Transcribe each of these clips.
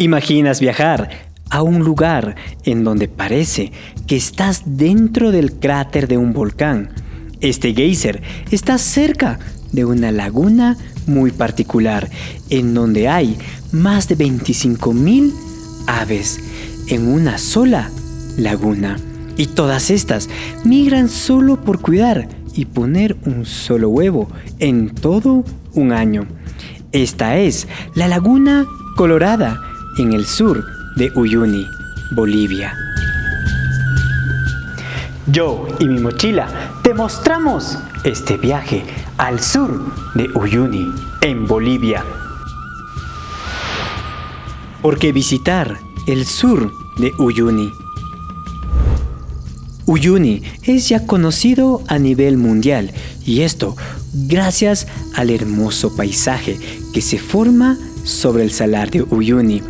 ¿Imaginas viajar a un lugar en donde parece que estás dentro del cráter de un volcán? Este geyser está cerca de una laguna muy particular, en donde hay más de 25,000 aves en una sola laguna. Y todas estas migran solo por cuidar y poner un solo huevo en todo un año. Esta es la Laguna Colorada, en el sur de Uyuni, Bolivia. Yo y mi mochila te mostramos este viaje al sur de Uyuni, en Bolivia. ¿Por qué visitar el sur de Uyuni? Uyuni es ya conocido a nivel mundial, y esto gracias al hermoso paisaje que se forma sobre el salar de Uyuni.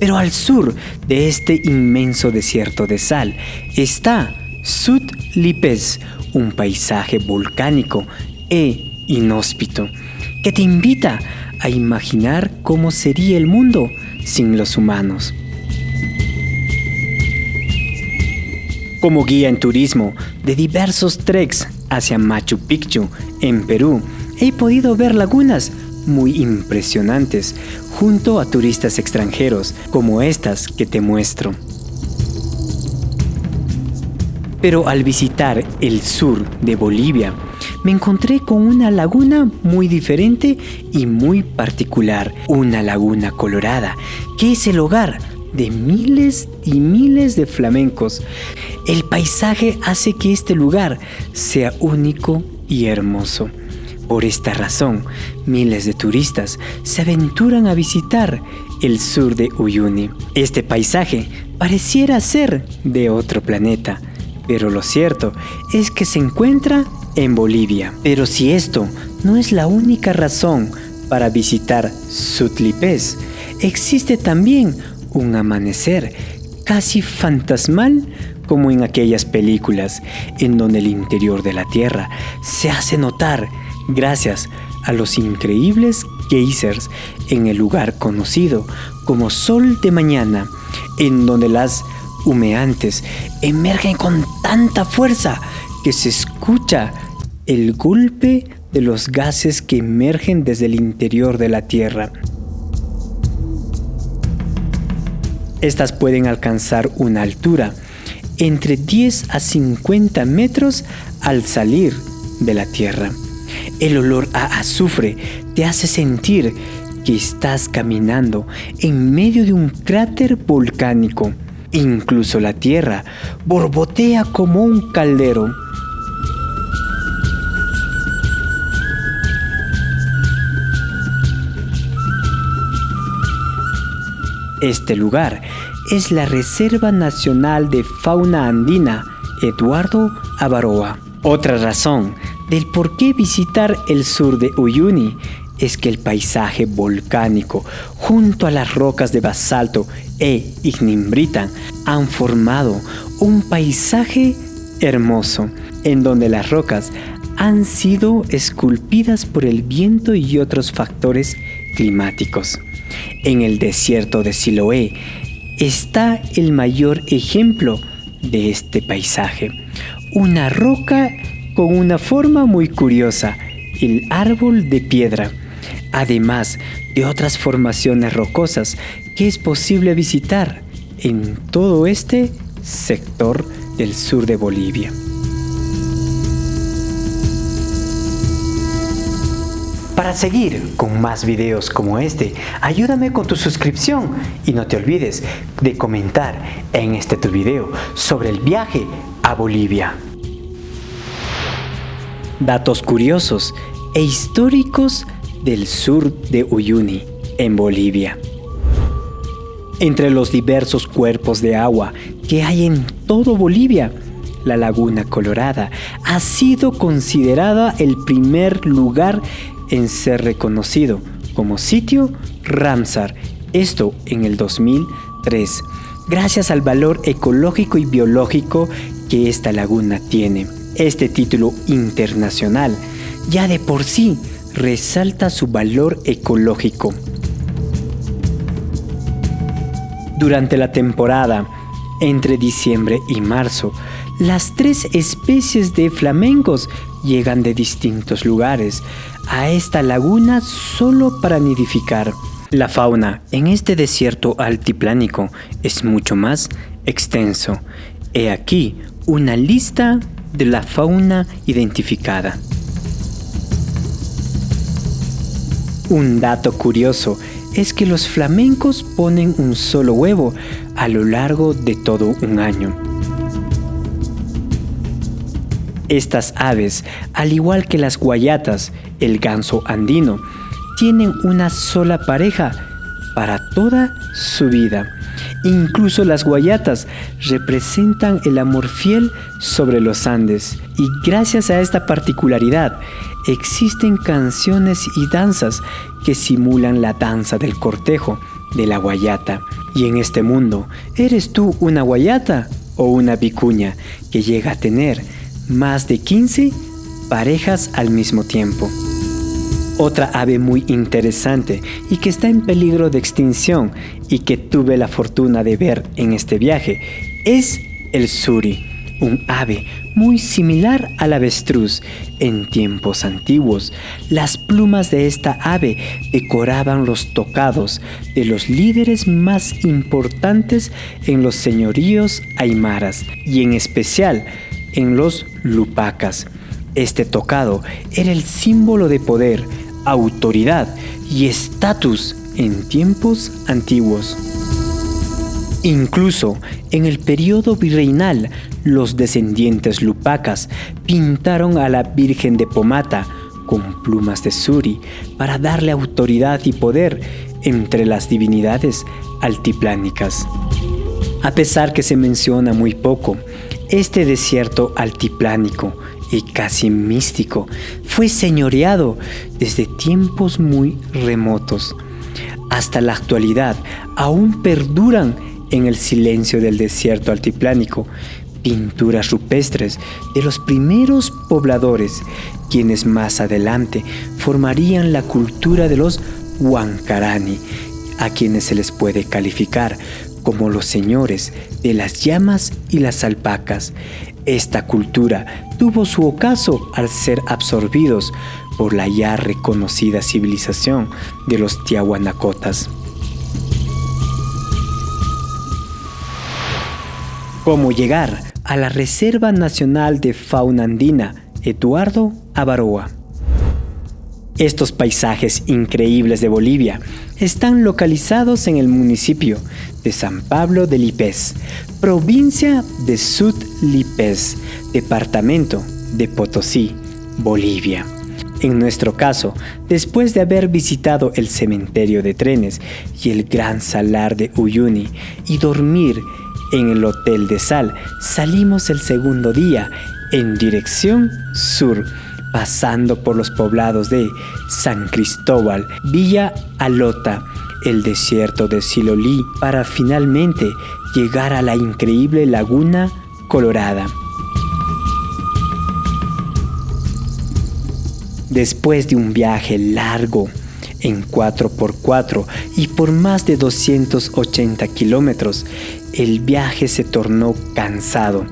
Pero al sur de este inmenso desierto de sal está Sud Lipez, un paisaje volcánico e inhóspito que te invita a imaginar cómo sería el mundo sin los humanos. Como guía en turismo de diversos treks hacia Machu Picchu, en Perú, he podido ver lagunas muy impresionantes junto a turistas extranjeros como estas que te muestro. Pero al visitar el sur de Bolivia, me encontré con una laguna muy diferente y muy particular, una laguna colorada, que es el hogar de miles y miles de flamencos. El paisaje hace que este lugar sea único y hermoso. Por esta razón, miles de turistas se aventuran a visitar el sur de Uyuni. Este paisaje pareciera ser de otro planeta, pero lo cierto es que se encuentra en Bolivia. Pero si esto no es la única razón para visitar Sud Lipez, existe también un amanecer casi fantasmal, como en aquellas películas en donde el interior de la Tierra se hace notar gracias a los increíbles geysers en el lugar conocido como Sol de Mañana, en donde las humeantes emergen con tanta fuerza que se escucha el golpe de los gases que emergen desde el interior de la Tierra. Estas pueden alcanzar una altura entre 10 a 50 metros al salir de la Tierra. El olor a azufre te hace sentir que estás caminando en medio de un cráter volcánico. Incluso la Tierra borbotea como un caldero. Este lugar es la Reserva Nacional de Fauna Andina Eduardo Avaroa. Otra razón del por qué visitar el sur de Uyuni es que el paisaje volcánico junto a las rocas de basalto e ignimbrita han formado un paisaje hermoso en donde las rocas han sido esculpidas por el viento y otros factores climáticos. En el desierto de Siloé está el mayor ejemplo de este paisaje, una roca con una forma muy curiosa, el árbol de piedra, además de otras formaciones rocosas que es posible visitar en todo este sector del sur de Bolivia. Para seguir con más videos como este, ayúdame con tu suscripción y no te olvides de comentar en este tu video sobre el viaje a Bolivia. Datos curiosos e históricos del sur de Uyuni, en Bolivia. Entre los diversos cuerpos de agua que hay en todo Bolivia, la Laguna Colorada ha sido considerada el primer lugar en ser reconocido como sitio Ramsar, esto en el 2003, gracias al valor ecológico y biológico que esta laguna tiene. Este título internacional ya de por sí resalta su valor ecológico. Durante la temporada, entre diciembre y marzo, las 3 especies de flamencos llegan de distintos lugares a esta laguna solo para nidificar. La fauna en este desierto altiplánico es mucho más extenso. He aquí una lista de la fauna identificada. Un dato curioso es que los flamencos ponen un solo huevo a lo largo de todo un año. Estas aves, al igual que las guayatas, el ganso andino, tienen una sola pareja para toda su vida. Incluso las guayatas representan el amor fiel sobre los Andes, y gracias a esta particularidad existen canciones y danzas que simulan la danza del cortejo de la guayata. Y en este mundo, ¿eres tú una guayata o una vicuña que llega a tener más de 15 parejas al mismo tiempo? Otra ave muy interesante y que está en peligro de extinción y que tuve la fortuna de ver en este viaje es el suri, un ave muy similar al avestruz. En tiempos antiguos, las plumas de esta ave decoraban los tocados de los líderes más importantes en los señoríos aymaras y en especial en los lupacas. Este tocado era el símbolo de poder, autoridad y estatus en tiempos antiguos. Incluso en el periodo virreinal, los descendientes lupacas pintaron a la Virgen de Pomata con plumas de suri para darle autoridad y poder entre las divinidades altiplánicas. A pesar que se menciona muy poco, este desierto altiplánico y casi místico fue señoreado desde tiempos muy remotos. Hasta la actualidad aún perduran en el silencio del desierto altiplánico pinturas rupestres de los primeros pobladores, quienes más adelante formarían la cultura de los Huancarani, a quienes se les puede calificar como los señores de las llamas y las alpacas. Esta cultura tuvo su ocaso al ser absorbidos por la ya reconocida civilización de los tiahuanacotas. ¿Cómo llegar a la Reserva Nacional de Fauna Andina Eduardo Avaroa? Estos paisajes increíbles de Bolivia están localizados en el municipio de San Pablo de Lipés, provincia de Sud-Lipés, departamento de Potosí, Bolivia. En nuestro caso, después de haber visitado el cementerio de trenes y el gran salar de Uyuni y dormir en el Hotel de Sal, salimos el segundo día en dirección sur, pasando por los poblados de San Cristóbal, Villa Alota, el desierto de Silolí, para finalmente llegar a la increíble Laguna Colorada. Después de un viaje largo en 4x4 y por más de 280 kilómetros, el viaje se tornó cansado.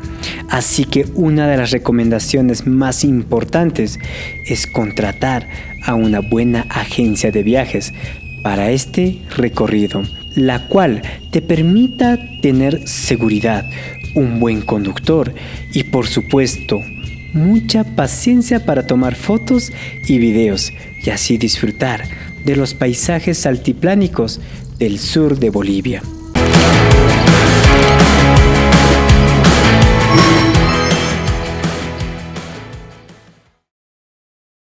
Así que una de las recomendaciones más importantes es contratar a una buena agencia de viajes para este recorrido, la cual te permita tener seguridad, un buen conductor y, por supuesto, mucha paciencia para tomar fotos y videos y así disfrutar de los paisajes altiplánicos del sur de Bolivia.